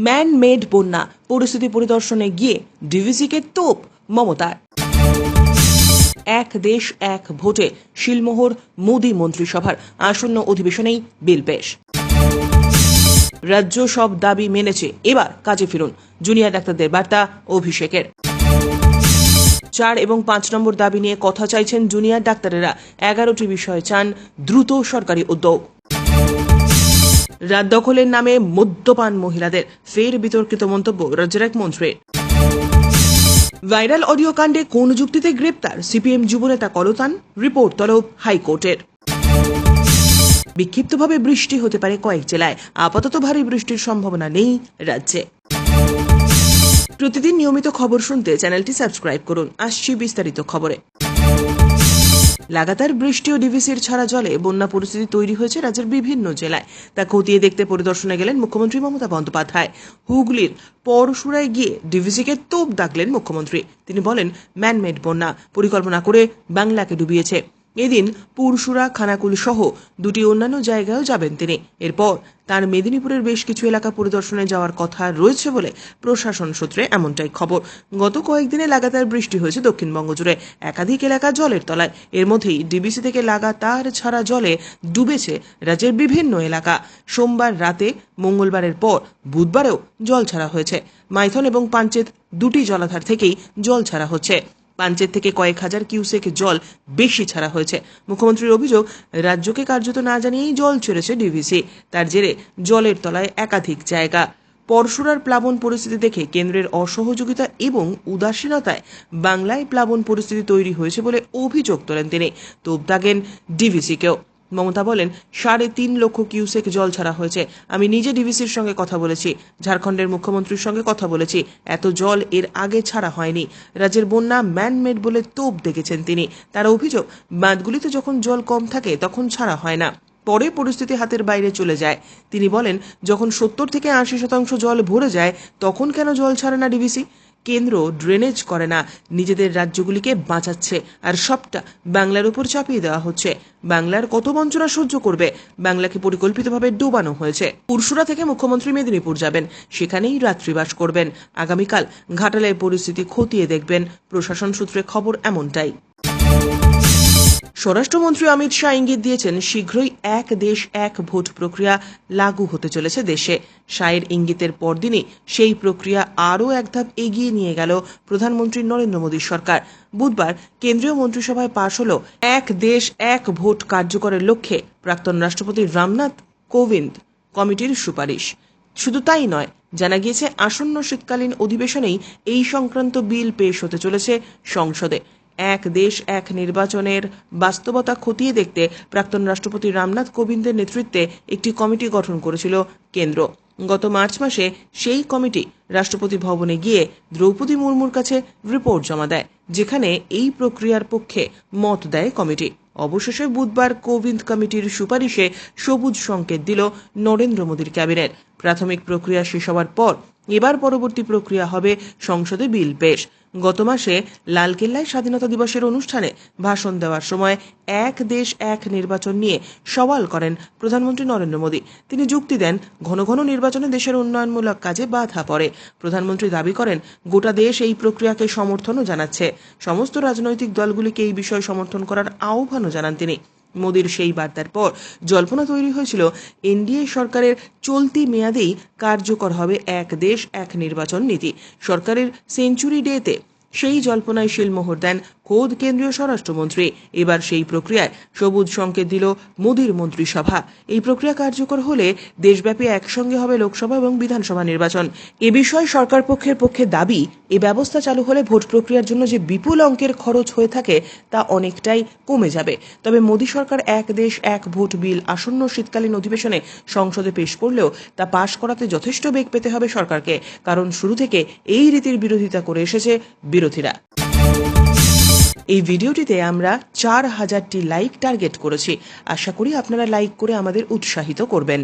Man made বন্যা পরিস্থিতি পরিদর্শনে গিয়ে ডিভিসিকে তোপ মমতার। এক দেশ এক ভোটে শিলমোহর মোদী মন্ত্রিসভার আসন্ন অধিবেশনেই বিল পেশ। রাজ্য সব দাবি মেনেছে, এবার কাজে ফিরুন, জুনিয়র ডাক্তারদের বার্তা অভিষেকের। 4 এবং 5 নম্বর দাবি নিয়ে কথা চাইছেন জুনিয়র ডাক্তারেরা। 11টি বিষয়ে চান দ্রুত সরকারি উদ্যোগ। রাত দখলের নামে মদ্যপান মহিলাদের, ফের বিতর্কিত মন্তব্য রাজ্যের এক মন্ত্রী। ভাইরাল অডিও কাণ্ডে কোন যুক্তিতে গ্রেপ্তার সিপিএম যুবনেতা কলতান, রিপোর্ট তলব হাইকোর্টের। বিক্ষিপ্তভাবে বৃষ্টি হতে পারে কয়েক জেলায়, আপাতত ভারী বৃষ্টির সম্ভাবনা নেই রাজ্যে। প্রতিদিন নিয়মিত খবর শুনতে চ্যানেলটি সাবস্ক্রাইব করুন। আসছি বিস্তারিত খবরে। লাগাতার বৃষ্টি ও ডিভিসির ছাড়া জলে বন্যা পরিস্থিতি তৈরি হয়েছে রাজ্যের বিভিন্ন জেলায়। তা খতিয়ে দেখতে পরিদর্শনে গেলেন মুখ্যমন্ত্রী মমতা বন্দ্যোপাধ্যায়। হুগলির পরশুরায় গিয়ে ডিভিসিকে তোপ দাগলেন মুখ্যমন্ত্রী। তিনি বলেন, ম্যানমেড বন্যা পরিকল্পনা করে বাংলাকে ডুবিয়েছে। এদিন পুরসুরা, খানাকুল সহ 2টি অন্যান্য জায়গায়ও যাবেন তিনি। এরপর তার মেদিনীপুরের বেশ কিছু এলাকা পরিদর্শনে যাওয়ার কথা রয়েছে বলে প্রশাসন সূত্রে এমনটাই খবর। গত কয়েকদিনে লাগাতার বৃষ্টি হয়েছে দক্ষিণবঙ্গ জুড়ে, একাধিক এলাকা জলের তলায়। এর মধ্যেই ডিবিসি থেকে লাগাতার ছাড়া জলে ডুবেছে রাজ্যের বিভিন্ন এলাকা। সোমবার রাতে, মঙ্গলবারের পর বুধবারেও জল ছাড়া হয়েছে। মাইথন এবং পাঞ্চেত 2টি জলাধার থেকেই জল ছাড়া হচ্ছে। পাঞ্চেত থেকে কয়েক হাজার কিউসেক জল বেশি ছাড়া হয়েছে। মুখ্যমন্ত্রীর অভিযোগ, রাজ্যকে কার্যত না জানিয়েই জল ছেড়েছে ডিভিসি। তার জেরে জলের তলায় একাধিক জায়গা। পরশুরার প্লাবন পরিস্থিতি দেখে কেন্দ্রের অসহযোগিতা এবং উদাসীনতায় বাংলায় প্লাবন পরিস্থিতি তৈরি হয়েছে বলে অভিযোগ তোলেন তিনি। তোপ দাগেন ডিভিসিকেও। মমতা বলেন, 3.5 লক্ষ কিউসেক জল ছাড়া হয়েছে। আমি নিজে ডিভিসির সঙ্গে কথা বলেছি, ঝাড়খণ্ডের মুখ্যমন্ত্রীর সঙ্গে কথা বলেছি। এত জল এর আগে ছাড়া হয়নি। রাজ্যের বন্যা ম্যানমেড বলে তোপ দেখেছেন তিনি। তার অভিযোগ, বাঁধগুলিতে যখন জল কম থাকে তখন ছাড়া হয় না, পরে পরিস্থিতি হাতের বাইরে চলে যায়। তিনি বলেন, যখন 70 থেকে 80% জল ভরে যায় তখন কেন জল ছাড়ে না ডিভিসি? কেন্দ্র ড্রেনেজ করে না, নিজেদের রাজ্যগুলিকে বাঁচাচ্ছে, আর সবটা বাংলার উপর চাপিয়ে দেওয়া হচ্ছে। বাংলার কত বঞ্চনা সহ্য করবে? বাংলাকে পরিকল্পিতভাবে ডোবানো হয়েছে। পুরসুরা থেকে মুখ্যমন্ত্রী মেদিনীপুর যাবেন, সেখানেই রাত্রিবাস করবেন। আগামীকাল ঘাটালের পরিস্থিতি খতিয়ে দেখবেন। প্রশাসন সূত্রে খবর এমনটাই। স্বরাষ্ট্রমন্ত্রী অমিত শাহ ইঙ্গিত দিয়েছেন, শীঘ্রই এক দেশ এক ভোট প্রক্রিয়া লাগু হতে চলেছে দেশে। শাহের ইঙ্গিতের পরদিনই সেই প্রক্রিয়া আরও এক ধাপ এগিয়ে নিয়ে গেল প্রধানমন্ত্রী নরেন্দ্র মোদীর সরকার। বুধবার কেন্দ্রীয় মন্ত্রিসভায় পাশ হল এক দেশ এক ভোট কার্যকরের লক্ষ্যে প্রাক্তন রাষ্ট্রপতি রামনাথ কোবিন্দ কমিটির সুপারিশ। শুধু তাই নয়, জানা গিয়েছে আসন্ন শীতকালীন অধিবেশনেই এই সংক্রান্ত বিল পেশ হতে চলেছে সংসদে। এক দেশ এক নির্বাচনের বাস্তবতা খতিয়ে দেখতে প্রাক্তন রাষ্ট্রপতি রামনাথ কোবিন্দের নেতৃত্বে একটি কমিটি গঠন করেছিল কেন্দ্র। গত মার্চ মাসে সেই কমিটি রাষ্ট্রপতি ভবনে গিয়ে দ্রৌপদী মুর্মুর কাছে রিপোর্ট জমা দেয়, যেখানে এই প্রক্রিয়ার পক্ষে মত দেয় কমিটি। অবশেষে বুধবার কোবিন্দ কমিটির সুপারিশে সবুজ সংকেত দিল নরেন্দ্র মোদীর ক্যাবিনেট। প্রাথমিক প্রক্রিয়া শেষ হওয়ার পর এবার পরবর্তী প্রক্রিয়া হবে সংসদে বিল পেশ। গত মাসে লালকেল্লায় স্বাধীনতা দিবসের অনুষ্ঠানে ভাষণ দেওয়ার সময় এক দেশ এক নির্বাচন নিয়ে সওয়াল করেন প্রধানমন্ত্রী নরেন্দ্র মোদী। তিনি যুক্তি দেন, ঘন ঘন নির্বাচনে দেশের উন্নয়নমূলক কাজে বাধা পড়ে। প্রধানমন্ত্রী দাবি করেন, গোটা দেশ এই প্রক্রিয়াকে সমর্থনও জানাচ্ছে। সমস্ত রাজনৈতিক দলগুলিকে এই বিষয়ে সমর্থন করার আহ্বানও জানান তিনি। মোদীর সেই বার্তার পর জল্পনা তৈরি হয়েছিল, এনডিএ সরকারের চলতি মেয়াদেই কার্যকর হবে এক দেশ এক নির্বাচন নীতি। সরকারের সেঞ্চুরি ডেতে সেই জল্পনায় শিলমোহর দেন খোদ কেন্দ্রীয় স্বরাষ্ট্রমন্ত্রী। এবার সেই প্রক্রিয়ায় সবুজ সংকেত দিল মোদীর মন্ত্রিসভা। এই প্রক্রিয়া কার্যকর হলে দেশব্যাপী একসঙ্গে হবে লোকসভা এবং বিধানসভা নির্বাচন। এ বিষয়ে সরকার পক্ষে দাবি, এই ব্যবস্থা চালু হলে ভোট প্রক্রিয়ার জন্য যে বিপুল অঙ্কের খরচ হয়ে থাকে তা অনেকটাই কমে যাবে। তবে মোদী সরকার এক দেশ এক ভোট বিল আসন্ন শীতকালীন অধিবেশনে সংসদে পেশ করলেও তা পাশ করাতে যথেষ্ট বেগ পেতে হবে সরকারকে, কারণ শুরু থেকে এই রীতির বিরোধিতা করে এসেছে বিরোধীরা। এই ভিডিওটিতে আমরা 4000টি লাইক টার্গেট করেছি। আশা করি আপনারা লাইক করে আমাদের উৎসাহিত করবেন।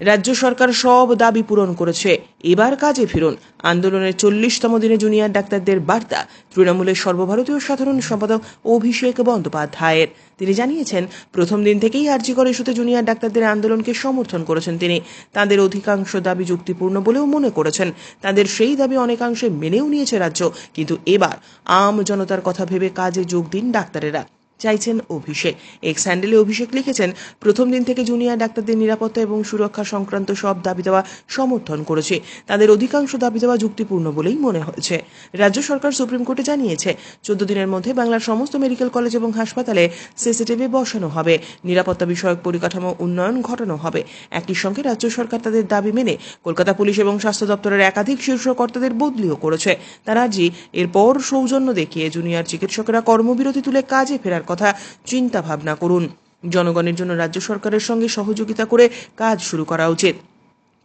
রাজ্য সরকার সব দাবি পূরণ করেছে, এবার কাজে ফিরুন। আন্দোলনের 40তম দিনে জুনিয়র ডাক্তারদের বার্তা তৃণমূলের সর্বভারতীয় সাধারণ সম্পাদক অভিষেক বন্দ্যোপাধ্যায়ের। তিনি জানিয়েছেন, প্রথম দিন থেকেই আরজি কর ইস্যুতে জুনিয়র ডাক্তারদের আন্দোলনকে সমর্থন করেছেন তিনি। তাদের অধিকাংশ দাবি যুক্তিপূর্ণ বলেও মনে করেছেন। তাদের সেই দাবি অনেকাংশে মেনেও নিয়েছে রাজ্য, কিন্তু এবার আম জনতার কথা ভেবে কাজে যোগ দিন ডাক্তারেরা, চাইছেন অভিষেক। এক্স হ্যান্ডেলে অভিষেক লিখেছেন, প্রথম দিন থেকে জুনিয়র ডাক্তারদের নিরাপত্তা এবং সুরক্ষা সংক্রান্ত সব দাবি দেওয়া সমর্থন করেছে। তাদের অধিকাংশ দাবি দেওয়া যুক্তিপূর্ণ বলেই মনে হয়েছে। রাজ্য সরকার সুপ্রিম কোর্টে জানিয়েছে, 14 দিনের মধ্যে বাংলার সমস্ত মেডিকেল কলেজ এবং হাসপাতালে সিসিটিভি বসানো হবে, নিরাপত্তা বিষয়ক পরিকাঠামো উন্নয়ন ঘটানো হবে। একই সঙ্গে রাজ্য সরকার তাদের দাবি মেনে কলকাতা পুলিশ এবং স্বাস্থ্য দপ্তরের একাধিক শীর্ষ কর্তাদের বদলিও করেছে। তারা আজই এরপর সৌজন্য দেখিয়ে জুনিয়র চিকিৎসকেরা কর্মবিরতি তুলে কাজে ফেরার কথা চিন্তা ভাবনা করুন। জনগণের জন্য রাজ্য সরকারের সঙ্গে সহযোগিতা করে কাজ শুরু করা উচিত।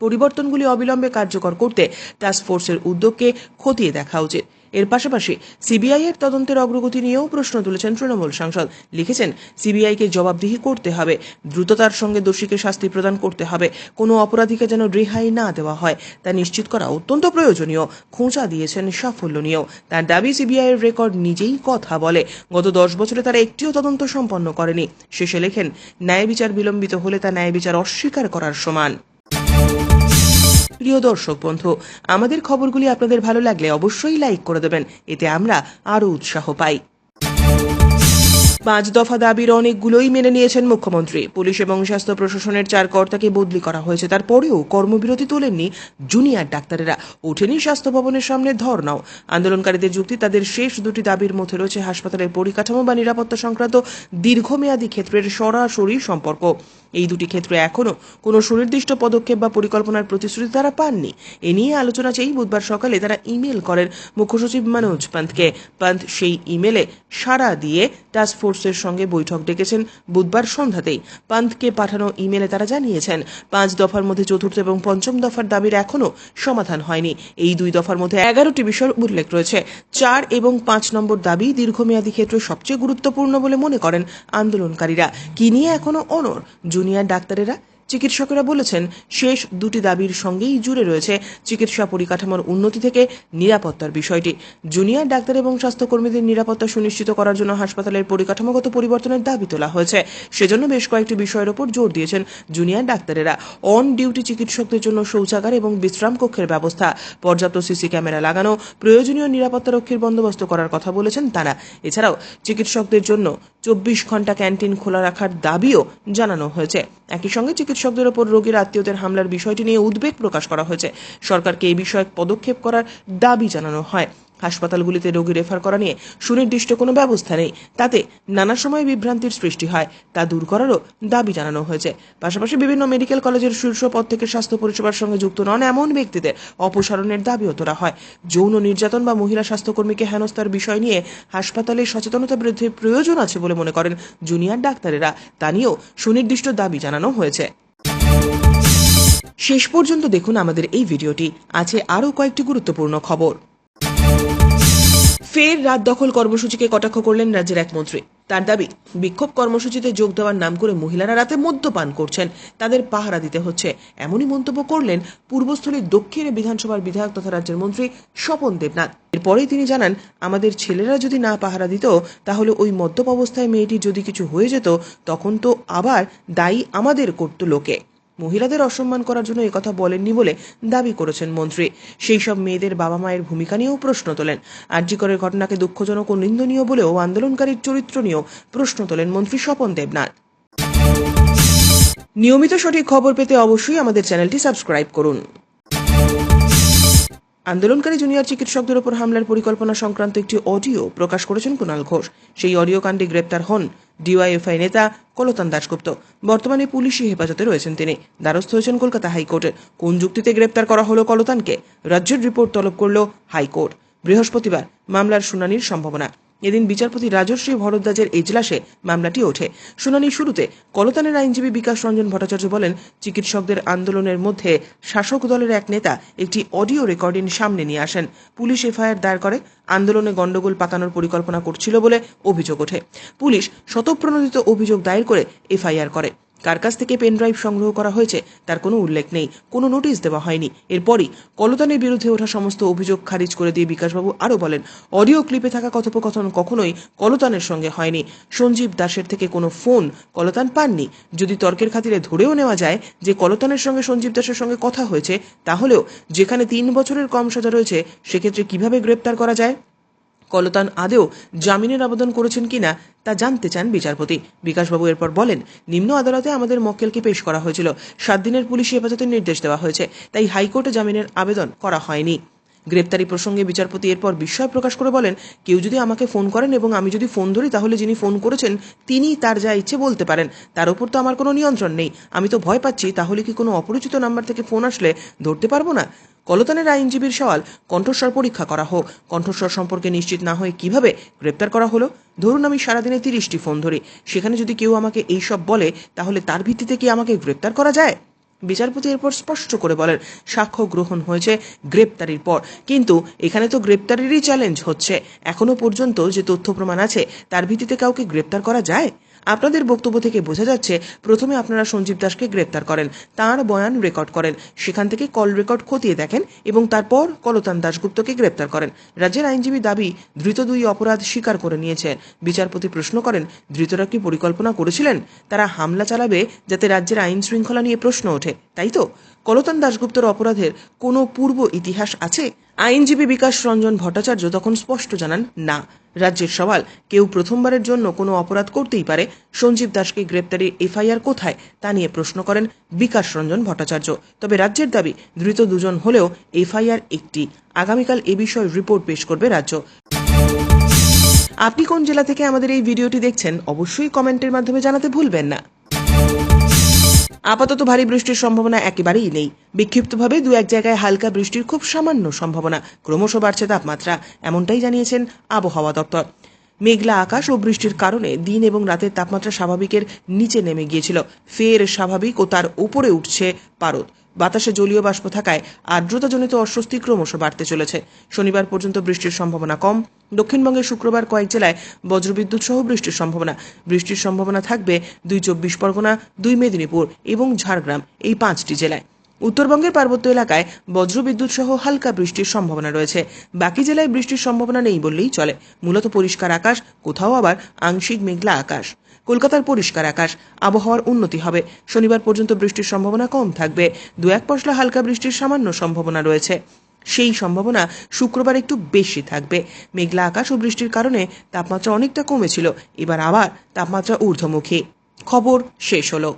পরিবর্তনগুলি অবিলম্বে কার্যকর করতে টাস্ক ফোর্সের উদ্যোগকে খতিয়ে দেখা উচিত। এর পাশাপাশি সিবিআই এর তদন্তের অগ্রগতি নিয়েও প্রশ্ন তুলেছেন তৃণমূল সাংসদ। লিখেছেন, সিবিআইকে জবাবদিহি করতে হবে, দ্রুততার সঙ্গে দোষীকে শাস্তি প্রদান করতে হবে, কোনো অপরাধীকে যেন রেহাই না দেওয়া হয় তা নিশ্চিত করা অত্যন্ত প্রয়োজনীয়। খোঁচা দিয়েছেন সাফল্য নিয়েও। তার দাবি, সিবিআই এর রেকর্ড নিজেই কথা বলে। গত 10 বছরে তারা একটিও তদন্ত সম্পন্ন করেনি। শেষে লেখেন, ন্যায় বিচার বিলম্বিত হলে তা ন্যায় বিচার অস্বীকার করার সমান। প্রিয় দর্শক বন্ধু, আমাদের খবরগুলি আপনাদের ভালো লাগলে অবশ্যই লাইক করে দেবেন, এতে আমরা আরো উৎসাহ পাই। 5 দফা দাবির অনেকগুলোই মেনে নিয়েছেন মুখ্যমন্ত্রী। পুলিশ এবং স্বাস্থ্য প্রশাসনের 4 কর্তাকে বদলি করা হয়েছে। তারপরেও কর্মবিরতি তোলেননি জুনিয়র ডাক্তারেরা, ওঠেনি স্বাস্থ্য ভবনের সামনে ধর্নাও। আন্দোলনকারীদের যুক্তি, তাদের শেষ দুটি দাবির মধ্যে রয়েছে হাসপাতালের পরিকাঠামো বা নিরাপত্তা সংক্রান্ত দীর্ঘমেয়াদী ক্ষেত্রের সরাসরি সম্পর্ক। এই দুটি ক্ষেত্রে এখনো কোনো সুনির্দিষ্ট পদক্ষেপ বা পরিকল্পনার প্রতিশ্রুতি তারা পাননি। এ নিয়ে আলোচনা চেয়েই বুধবার সকালে তারা ইমেল করেন মুখ্য সচিব মনোজ পান্তকে। পান্ত সেই ইমেলে সাড়া দিয়ে টাস্ক ফোর্সের সঙ্গে বৈঠক ডেকেছেন বুধবার সন্ধ্যাতেই। পান্তকে পাঠানো ইমেলে তারা জানিয়েছেন, 5 দফার মধ্যে চতুর্থ এবং পঞ্চম দফার দাবির এখনো সমাধান হয়নি। এই 2 দফার মধ্যে 11টি বিষয়ের উল্লেখ রয়েছে। 4 এবং 5 নম্বর দাবি দীর্ঘমেয়াদী ক্ষেত্রে সবচেয়ে গুরুত্বপূর্ণ বলে মনে করেন আন্দোলনকারীরা। কি নিয়ে এখনো অনড় জুনিয়র ডাক্তারেরা? চিকিৎসকেরা বলেছেন, শেষ দুটি দাবির সঙ্গেই জুড়ে রয়েছে চিকিৎসা পরিকাঠামোর উন্নতি থেকে নিরাপত্তার বিষয়টি। জুনিয়র ডাক্তার এবং স্বাস্থ্যকর্মীদের নিরাপত্তা সুনিশ্চিত করার জন্য হাসপাতালের পরিকাঠামোগত পরিবর্তনের দাবি তোলা হয়েছে। সেজন্য বেশ কয়েকটি বিষয়ের ওপর জোর দিয়েছেন জুনিয়র ডাক্তারেরা। অন ডিউটি চিকিৎসকদের জন্য শৌচাগার এবং বিশ্রাম কক্ষের ব্যবস্থা, পর্যাপ্ত সিসি ক্যামেরা লাগানো, প্রয়োজনীয় নিরাপত্তারক্ষীর বন্দোবস্ত করার কথা বলেছেন তারা। এছাড়াও চিকিৎসকদের জন্য 24 ঘন্টা ক্যান্টিন খোলা রাখার দাবিও জানানো হয়েছে। একই সঙ্গে চিকিৎসকদের ওপর রোগীর আত্মীয়দের হামলার বিষয়টি নিয়ে উদ্বেগ প্রকাশ করা হয়েছে। সরকারকে এই বিষয়ে পদক্ষেপ করার দাবি জানানো হয়। হাসপাতালগুলিতে রোগী রেফার করা নিয়ে সুনির্দিষ্ট কোনো ব্যবস্থা নেই, তাতে নানা সময় বিভ্রান্তির সৃষ্টি হয়, তা দূর করারও দাবি জানানো হয়েছে। পাশাপাশি বিভিন্ন মেডিকেল কলেজের শীর্ষ পদ থেকে স্বাস্থ্য পরিষেবার সঙ্গে যুক্ত নন এমন ব্যক্তিদের অপসারণের দাবিও তোলা হয়। যৌন নির্যাতন বা মহিলা স্বাস্থ্যকর্মীকে হেনস্থার বিষয় নিয়ে হাসপাতালে সচেতনতা বৃদ্ধির প্রয়োজন আছে বলে মনে করেন জুনিয়র ডাক্তারেরা, তা নিয়েও সুনির্দিষ্ট দাবি জানানো হয়েছে। শেষ পর্যন্ত দেখুন আমাদের এই ভিডিওটি, আছে আরও কয়েকটি গুরুত্বপূর্ণ খবর। ফের রাত দখল কর্মসূচিকে কটাক্ষ করলেন রাজ্যের এক মন্ত্রী। তার দাবি, বিক্ষোভ কর্মসূচিতে যোগ দেওয়ার নাম করে মহিলারা রাতে মদ্যপান করছেন, তাদের পাহারা দিতে হচ্ছে। এমনই মন্তব্য করলেন পূর্বস্থলীর দক্ষিণে বিধানসভার বিধায়ক তথা রাজ্যের মন্ত্রী স্বপন দেবনাথ। এরপরেই তিনি জানান, আমাদের ছেলেরা যদি না পাহারা দিত, তাহলে ওই মদ্যপ অবস্থায় মেয়েটির যদি কিছু হয়ে যেত, তখন তো আবার দায়ী আমাদের করত লোকে। মহিলাদের অসম্মান করার জন্য একথা বলেননি বলে দাবি করেছেন মন্ত্রী। সেই সব মেয়েদের বাবা মায়ের ভূমিকা নিয়েও প্রশ্ন তোলেন। আরজি করের ঘটনাকে দুঃখজনক ও নিন্দনীয় বলেও আন্দোলনকারীর চরিত্র নিয়েও প্রশ্ন তোলেন মন্ত্রী স্বপন দেবনাথ। নিয়মিত সঠিক খবর পেতে অবশ্যই আমাদের চ্যানেলটি সাবস্ক্রাইব করুন। আন্দোলনকারী জুনিয়র চিকিৎসকদের উপর হামলার পরিকল্পনা সংক্রান্ত একটি অডিও প্রকাশ করেছেন কুণাল ঘোষ। সেই অডিও কাণ্ডে গ্রেপ্তার হন ডিওয়াইএফআই নেতা কলতান দাশগুপ্ত। বর্তমানে পুলিশি হেফাজতে রয়েছেন তিনি। দ্বারস্থ হয়েছেন কলকাতা হাইকোর্টের। কোন যুক্তিতে গ্রেপ্তার করা হলো কলতানকে, রাজ্যের রিপোর্ট তলব করল হাইকোর্ট। বৃহস্পতিবার মামলার শুনানির সম্ভাবনা। এদিন বিচারপতি রাজশ্রী ভরদ্বাজের এজলাসে মামলাটি ওঠে। শুনানির শুরুতে কলতানের আইনজীবী বিকাশ রঞ্জন ভট্টাচার্য বলেন, চিকিৎসকদের আন্দোলনের মধ্যে শাসক দলের এক নেতা একটি অডিও রেকর্ডিং সামনে নিয়ে আসেন। পুলিশ এফআইআর দায়ের করে আন্দোলনে গন্ডগোল পাকানোর পরিকল্পনা করছিল বলে অভিযোগ ওঠে। পুলিশ স্বতঃপ্রণোদিত অভিযোগ দায়ের করে এফআইআর করে। কার কাছ থেকে পেনড্রাইভ সংগ্রহ করা হয়েছে তার কোনো উল্লেখ নেই, কোনো নোটিশ দেওয়া হয়নি। এরপরই কলতানের বিরুদ্ধে ওঠা সমস্ত অভিযোগ খারিজ করে দিয়ে বিকাশবাবু আরও বলেন, অডিও ক্লিপে থাকা কথোপকথন কখনোই কলতানের সঙ্গে হয়নি। সঞ্জীব দাসের থেকে কোনো ফোন কলতান পাননি। যদি তর্কের খাতিরে ধরেও নেওয়া যায় যে কলতানের সঙ্গে সঞ্জীব দাসের সঙ্গে কথা হয়েছে, তাহলেও যেখানে 3 বছরের কম সাজা রয়েছে সেক্ষেত্রে কিভাবে গ্রেপ্তার করা যায়? কলতান আদেও জামিনের আবেদন করেছেন কিনা তা জানতে চান বিচারপতি। বিকাশবাবু এরপর বলেন, নিম্ন আদালতে আমাদের মক্কেলকে পেশ করা হয়েছিল, 7 দিনের পুলিশি হেফাজতের নির্দেশ দেওয়া হয়েছে, তাই হাইকোর্টে জামিনের আবেদন করা হয়নি। গ্রেপ্তারি প্রসঙ্গে বিচারপতি এরপর বিস্ময় প্রকাশ করে বলেন, কেউ যদি আমাকে ফোন করেন এবং আমি যদি ফোন ধরি, তাহলে যিনি ফোন করেছেন তিনি তার যা ইচ্ছে বলতে পারেন, তার উপর তো আমার কোনো নিয়ন্ত্রণ নেই। আমি তো ভয় পাচ্ছি, তাহলে কি কোনো অপরিচিত নাম্বার থেকে ফোন আসলে ধরতে পারবো না? কলতানের আইনজীবীর সওয়াল, কণ্ঠস্বর পরীক্ষা করা হোক। কণ্ঠস্বর সম্পর্কে নিশ্চিত না হয়ে কিভাবে গ্রেপ্তার করা হলো? ধরুন আমি সারাদিনে 30টি ফোন ধরি, সেখানে যদি কেউ আমাকে এইসব বলে, তাহলে তার ভিত্তিতে কি আমাকে গ্রেপ্তার করা যায়? বিচারপতি এরপর স্পষ্ট করে বলেন, সাক্ষ্য গ্রহণ হয়েছে গ্রেপ্তারির পর, কিন্তু এখানে তো গ্রেপ্তারেরই চ্যালেঞ্জ হচ্ছে। এখনো পর্যন্ত যে তথ্য প্রমাণ আছে তার ভিত্তিতে কাউকে গ্রেপ্তার করা যায়? আপনাদের বক্তব্য থেকে বোঝা যাচ্ছে প্রথমে আপনারা সঞ্জীব দাসকে গ্রেপ্তার করেন, তার বয়ান রেকর্ড করেন, সেখান থেকে কল রেকর্ড খতিয়ে দেখেন এবং তারপর কলতান দাশগুপ্তকে গ্রেপ্তার করেন। রাজ্যের আইনজীবী দাবি, ধৃত 2 অপরাধ স্বীকার করে নিয়েছে। বিচারপতি প্রশ্ন করেন, ধৃতরা কি পরিকল্পনা করেছিলেন তারা হামলা চালাবে যাতে রাজ্যের আইন শৃঙ্খলা নিয়ে প্রশ্ন ওঠে, তাই তো? কলতান দাশগুপ্তর অপরাধের কোনো পূর্ব ইতিহাস আছে? আইনজীবী বিকাশ রঞ্জন ভট্টাচার্য তখন স্পষ্ট জানান, না। রাজ্যের সওয়াল, কেউ প্রথমবারের জন্য কোনো অপরাধ করতেই পারে, সঞ্জীব দাসকে গ্রেপ্তারির এফআইআর কোথায় তা নিয়ে প্রশ্ন করেন বিকাশ রঞ্জন ভট্টাচার্য। তবে রাজ্যের দাবি, ধৃত 2 জন হলেও এফআইআর একটি। আগামীকাল এ বিষয়ে রিপোর্ট পেশ করবে রাজ্য। আপনি কোন জেলা থেকে আমাদের এই ভিডিওটি দেখছেন অবশ্যই কমেন্টের মাধ্যমে জানাতে ভুলবেন না। আপাতত ভারী বৃষ্টির সম্ভাবনা একেবারেই নেই। বিক্ষিপ্তভাবে 2-1 জায়গায় হালকা বৃষ্টির খুব সামান্য সম্ভাবনা। ক্রমশ বাড়ছে তাপমাত্রা, এমনটাই জানিয়েছেন আবহাওয়া দপ্তর। মেঘলা আকাশ ও বৃষ্টির কারণে দিন এবং রাতের তাপমাত্রা স্বাভাবিকের নিচে নেমে গিয়েছিল, ফের স্বাভাবিক ও তার উপরে উঠছে পারদ। বাতাসে জলীয় বাষ্প থাকায় আর্দ্রতাজনিত অস্বস্তি ক্রমশ বাড়তে চলেছে। শনিবার পর্যন্ত বৃষ্টির সম্ভাবনা কম। দক্ষিণবঙ্গের শুক্রবার কয়েক জেলায় বজ্রবিদ্যুৎ সহ বৃষ্টির সম্ভাবনা। বৃষ্টির সম্ভাবনা থাকবে 2 চব্বিশ পরগনা, 2 মেদিনীপুর এবং ঝাড়গ্রাম, এই 5টি জেলায়। উত্তরবঙ্গের পার্বত্য এলাকায় বজ্রবিদ্যুৎ সহ হালকা বৃষ্টির সম্ভাবনা রয়েছে। বাকি জেলায় বৃষ্টির সম্ভাবনা নেই বললেই চলে। মূলত পরিষ্কার আকাশ, কোথাও আবার আংশিক মেঘলা আকাশ। কলকাতার পরিষ্কার আকাশ, আবহাওয়ার উন্নতি হবে। শনিবার পর্যন্ত বৃষ্টির সম্ভাবনা কম থাকবে। 2-1 পশলা হালকা বৃষ্টির সামান্য সম্ভাবনা রয়েছে। সেই সম্ভাবনা শুক্রবার একটু বেশি থাকবে। মেঘলা আকাশ ও বৃষ্টির কারণে তাপমাত্রা অনেকটা কমেছিল, এবার আবার তাপমাত্রা ঊর্ধ্বমুখী। খবর শেষ হলো।